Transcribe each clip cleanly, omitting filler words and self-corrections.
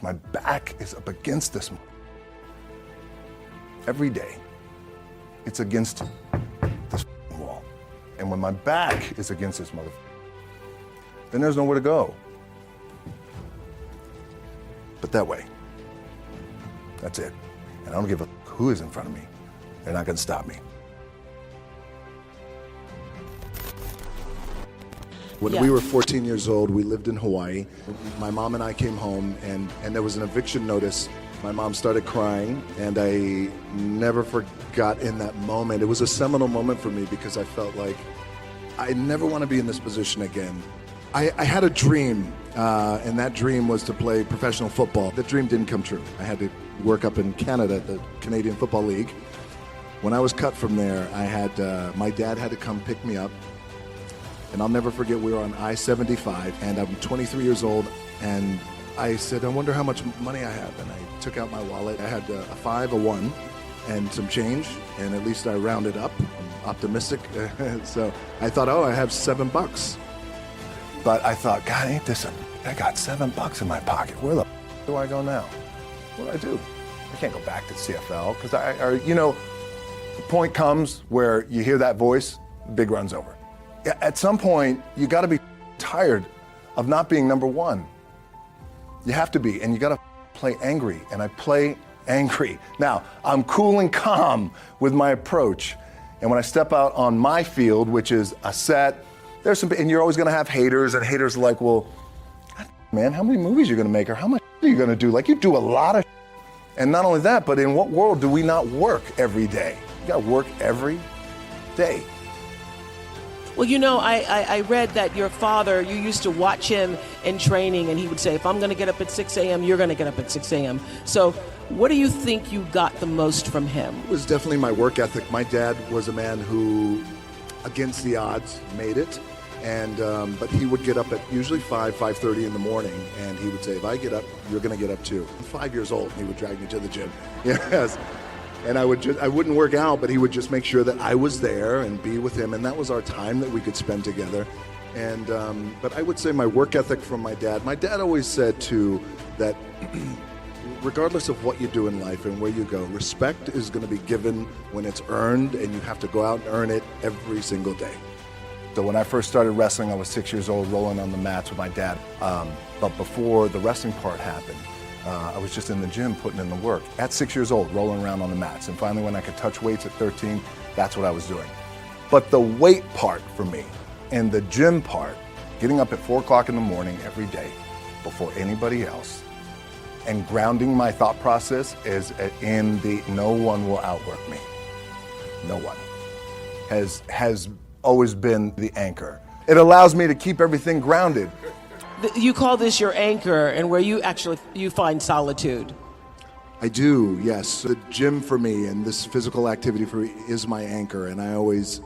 My back is up against this every day. It's against this wall. And when my back is against this then there's nowhere to go. But that way. That's it. And I don't give a who is in front of me. They're not going to stop me. When we were 14 years old, we lived in Hawaii. My mom and I came home, and there was an eviction notice. My mom started crying, and I never forgot in that moment. It was a seminal moment for me because I felt like I never want to be in this position again. I had a dream, and that dream was to play professional football. The dream didn't come true. I had to work up in Canada at the Canadian Football League. When I was cut from there, my dad had to come pick me up. And I'll never forget, we were on I-75, and I'm 23 years old, and I said, I wonder how much money I have. And I took out my wallet. I had a 5, a 1, and some change, and at least I rounded up. I'm optimistic. So I thought, oh, I have $7. But I thought, God, ain't this I got $7 in my pocket. Where the do I go now? What do I do? I can't go back to CFL, because the point comes where you hear that voice, big run's over. At some point, you got to be tired of not being number one. You have to be, and you got to play angry, and I play angry. Now, I'm cool and calm with my approach, and when I step out on my field, which is a set, and you're always going to have haters, and haters are like, well, man, how many movies are you going to make, or how much are you going to do? Like, you do a lot of and not only that, but in what world do we not work every day? You got to work every day. Well, I read that your father, you used to watch him in training, and he would say, if I'm going to get up at 6 a.m., you're going to get up at 6 a.m. So what do you think you got the most from him? It was definitely my work ethic. My dad was a man who, against the odds, made it. And but he would get up at usually 5:30 in the morning, and he would say, if I get up, you're going to get up too. I'm 5 years old, and he would drag me to the gym. Yes. And I wouldn't work out, but he would just make sure that I was there and be with him, and that was our time that we could spend together. And but I would say my work ethic from my dad always said too that regardless of what you do in life and where you go, respect is going to be given when it's earned, and you have to go out and earn it every single day. So when I first started wrestling, I was 6 years old, rolling on the mats with my dad. But before the wrestling part happened, I was just in the gym putting in the work. At 6 years old, rolling around on the mats. And finally, when I could touch weights at 13, that's what I was doing. But the weight part for me and the gym part, getting up at 4 o'clock in the morning every day before anybody else and grounding my thought process is in the no one will outwork me. No one has always been the anchor. It allows me to keep everything grounded. You call this your anchor, and where you find solitude. I do, yes. The gym for me and this physical activity for me is my anchor, and I always,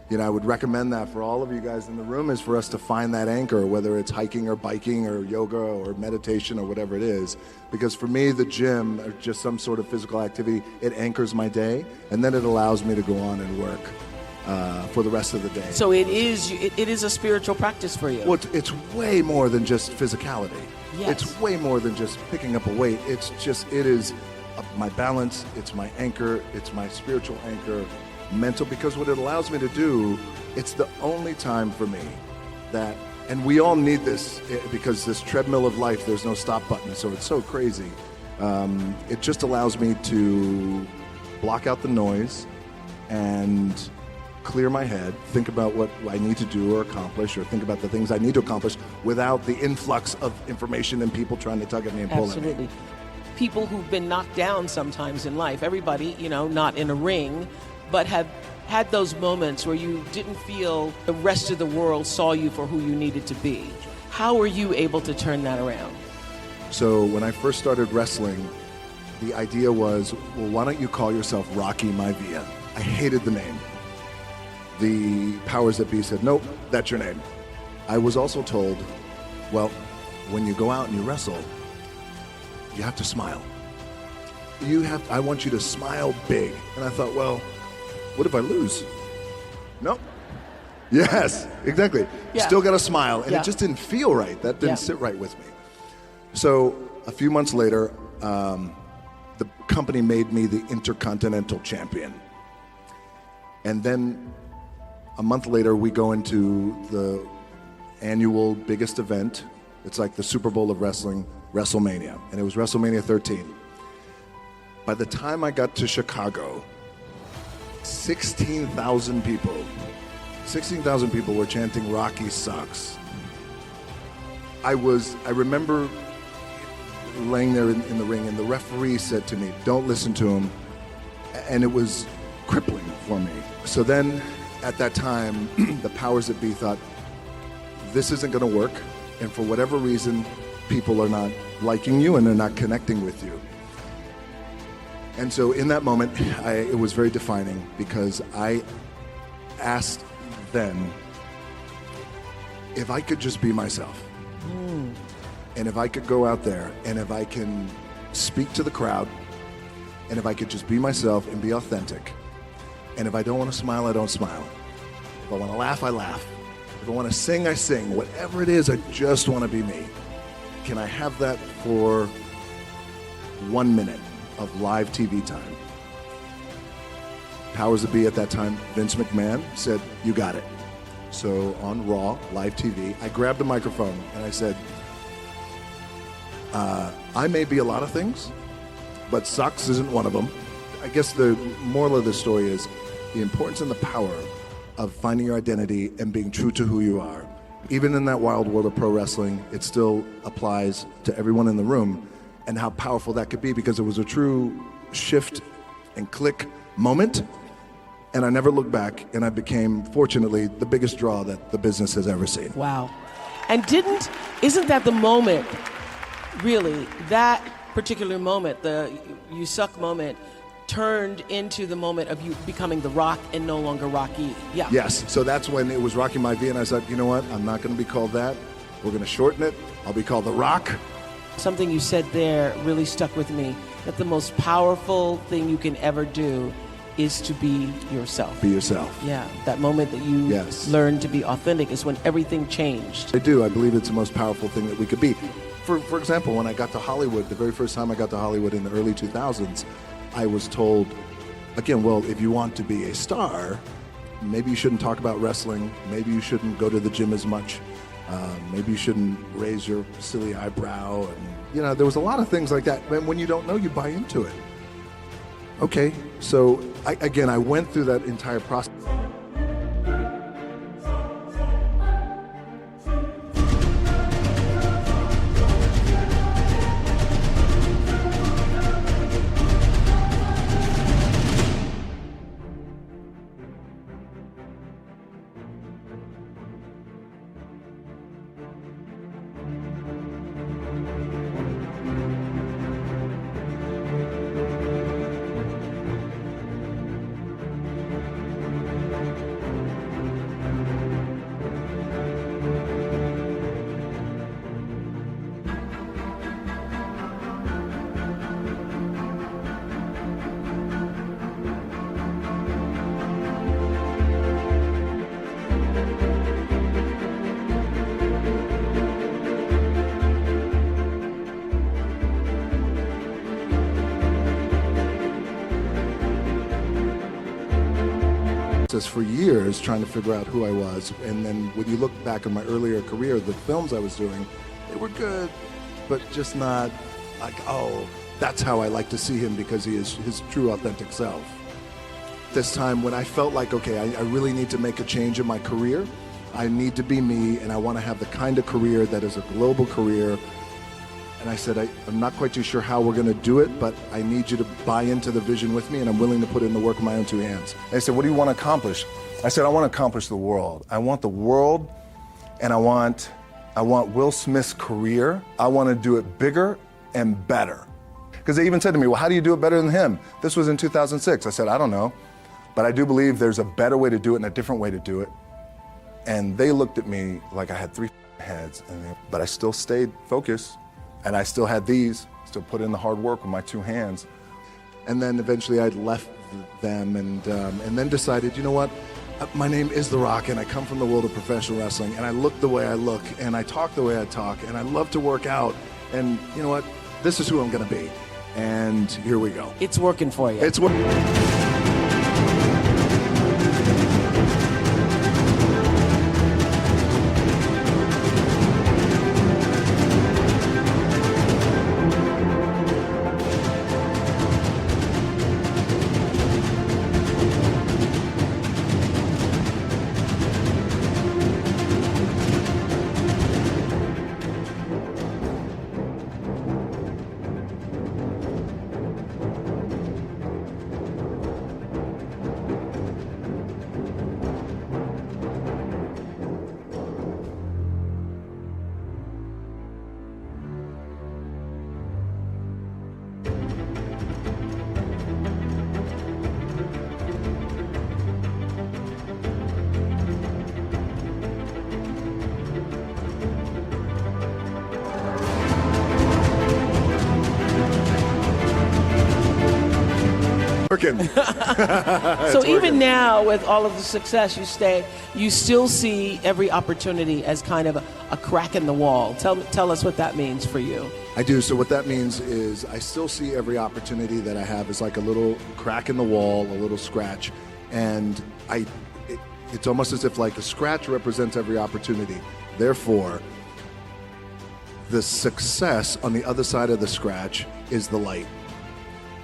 I would recommend that for all of you guys in the room, is for us to find that anchor, whether it's hiking or biking or yoga or meditation or whatever it is. Because for me, the gym, or just some sort of physical activity, it anchors my day, and then it allows me to go on and work for the rest of the day. So it is a spiritual practice for you. Well, it's way more than just physicality. Yes. It's way more than just picking up a weight. It is my balance, it's my anchor, it's my spiritual anchor, mental, because what it allows me to do, it's the only time for me that, and we all need this because this treadmill of life, there's no stop button, so it's so crazy. It just allows me to block out the noise and clear my head, think about what I need to do or accomplish, or think about the things I need to accomplish without the influx of information and people trying to tug at me and pull at me. Absolutely. People who've been knocked down sometimes in life, everybody, not in a ring, but have had those moments where you didn't feel the rest of the world saw you for who you needed to be. How were you able to turn that around? So when I first started wrestling, the idea was, well, why don't you call yourself Rocky Maivia? I hated the name. The powers that be said, nope, that's your name. I was also told, well, when you go out and you wrestle, you have to smile. I want you to smile big. And I thought, well, what if I lose? Nope. Yes, exactly. Yeah. Still got to smile. And Yeah. it just didn't feel right. That didn't sit right with me. So A few months later, the company made me the Intercontinental Champion. And then a month later, we go into the annual biggest event. It's like the Super Bowl of wrestling, WrestleMania. And it was WrestleMania 13. By the time I got to Chicago, 16,000 people were chanting "Rocky sucks." I remember laying there in the ring, and the referee said to me, "Don't listen to him," and it was crippling for me. So then, at that time, the powers that be thought, this isn't going to work, and for whatever reason, people are not liking you and they're not connecting with you. And so in that moment, it was very defining, because I asked then if I could just be myself. And if I could go out there and if I can speak to the crowd, and if I could just be myself and be authentic, and if I don't want to smile, I don't smile. If I want to laugh, I laugh. If I want to sing, I sing. Whatever it is, I just want to be me. Can I have that for 1 minute of live TV time? Powers that be at that time, Vince McMahon, said, "You got it." So on Raw, live TV, I grabbed the microphone and I said, I may be a lot of things, but sucks isn't one of them. I guess the moral of the story is the importance and the power of finding your identity and being true to who you are. Even in that wild world of pro wrestling, it still applies to everyone in the room, and how powerful that could be, because it was a true shift and click moment. And I never looked back, and I became, fortunately, the biggest draw that the business has ever seen. Wow. And isn't that the moment, really, that particular moment, the "you suck" moment, turned into the moment of you becoming The Rock and no longer Rocky? Yeah. Yes, so that's when it was Rocky Maivia, and I said, you know what, I'm not going to be called that. We're going to shorten it. I'll be called The Rock. Something you said there really stuck with me, that the most powerful thing you can ever do is to be yourself. Be yourself. Yeah, that moment that you learned to be authentic is when everything changed. I do. I believe it's the most powerful thing that we could be. For example, when I got to Hollywood, the very first time I got to Hollywood in the early 2000s, I was told, again, well, if you want to be a star, maybe you shouldn't talk about wrestling. Maybe you shouldn't go to the gym as much. Maybe you shouldn't raise your silly eyebrow. And, there was a lot of things like that. And when you don't know, you buy into it. Okay, so I went through that entire process. For years trying to figure out who I was, and then when you look back in my earlier career, the films I was doing, they were good, but just not like, oh, that's how I like to see him, because he is his true authentic self. This time when I felt like, okay, I really need to make a change in my career, I need to be me, and I want to have the kind of career that is a global career. And I said, I'm not quite too sure how we're going to do it, but I need you to buy into the vision with me, and I'm willing to put in the work with my own two hands. They said, what do you want to accomplish? I said, I want to accomplish the world. I want the world, and I want Will Smith's career. I want to do it bigger and better. Because they even said to me, well, how do you do it better than him? This was in 2006. I said, I don't know, but I do believe there's a better way to do it and a different way to do it. And they looked at me like I had three heads, but I still stayed focused. And I still had still put in the hard work with my two hands. And then eventually I'd left them and then decided, you know what? My name is The Rock, and I come from the world of professional wrestling, and I look the way I look, and I talk the way I talk, and I love to work out. And you know what? this is who I'm going to be. And here we go. It's working for you. It's working. So even now, with all of the success you still see every opportunity as kind of a crack in the wall. Tell us what that means for you. I do. So what that means is I still see every opportunity that I have as like a little crack in the wall, a little scratch. And it's almost as if like the scratch represents every opportunity. Therefore, the success on the other side of the scratch is the light.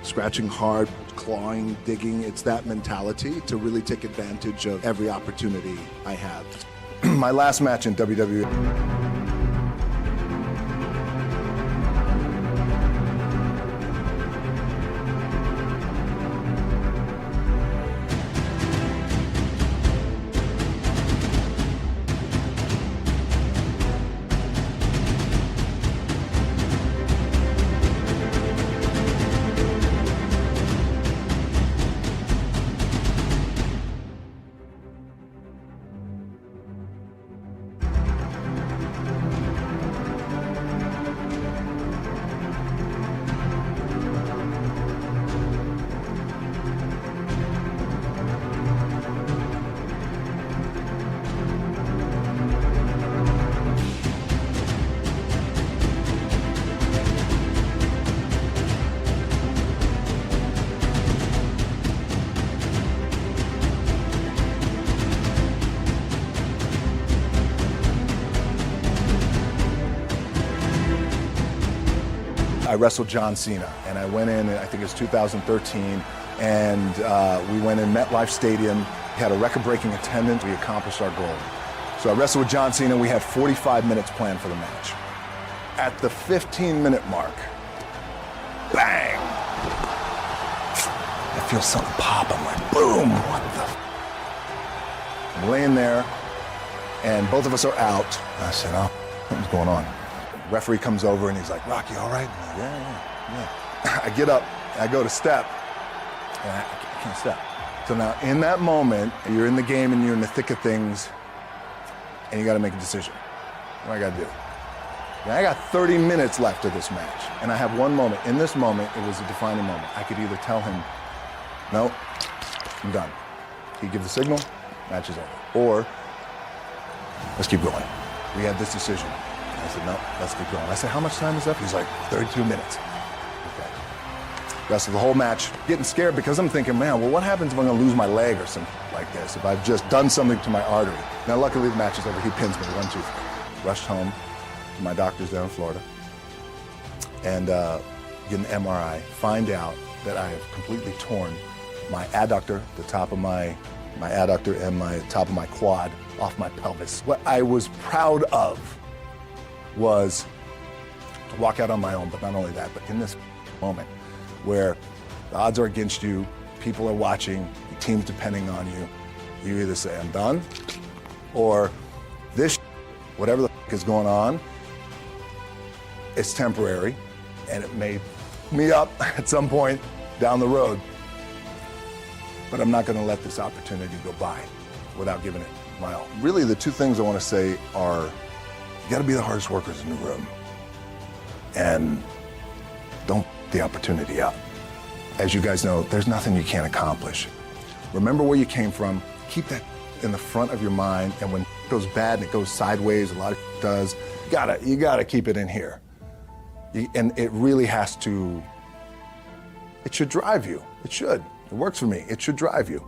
Scratching hard, clawing, digging, it's that mentality to really take advantage of every opportunity I have. My last match in WWE. I wrestled John Cena, and I went in, I think it was 2013, and we went in MetLife Stadium. We had a record-breaking attendance. We accomplished our goal. So I wrestled with John Cena. We had 45 minutes planned for the match. At the 15-minute mark, bang! I feel something pop. I'm like, boom! What the? I'm laying there, and both of us are out. I said, oh, something's going on. Referee comes over and he's like, Rock, you all right? I'm like, yeah. I get up, I go to step, and I can't step. So now in that moment, you're in the game and you're in the thick of things, and you gotta make a decision. What do I gotta do? Now, I got 30 minutes left of this match, and I have one moment. In this moment, it was a defining moment. I could either tell him, no, I'm done. He'd give the signal, match is over. Or, let's keep going. We had this decision. I said, no, let's keep going. I said, how much time is left? He's like, 32 minutes. Okay. Rest of the whole match, getting scared because I'm thinking, man, well, what happens if I'm gonna lose my leg or something like this, if I've just done something to my artery? Now, luckily, the match is over. He pins me, 1, 2, 3. Rushed home to my doctor's down in Florida and get an MRI, find out that I have completely torn my adductor, the top of my adductor and my top of my quad off my pelvis. What I was proud of was to walk out on my own, but not only that, but in this moment where the odds are against you, people are watching, your team's depending on you, you either say, I'm done, or this, whatever the is going on, it's temporary, and it may me up at some point down the road, but I'm not gonna let this opportunity go by without giving it my all. Really, the two things I wanna say are, you gotta be the hardest workers in the room, and don't the opportunity up. As you guys know, there's nothing you can't accomplish. Remember where you came from, keep that in the front of your mind, and when it goes bad and it goes sideways, a lot of does, you gotta keep it in here. And it really has to, it should drive you. It should. It works for me. It should drive you.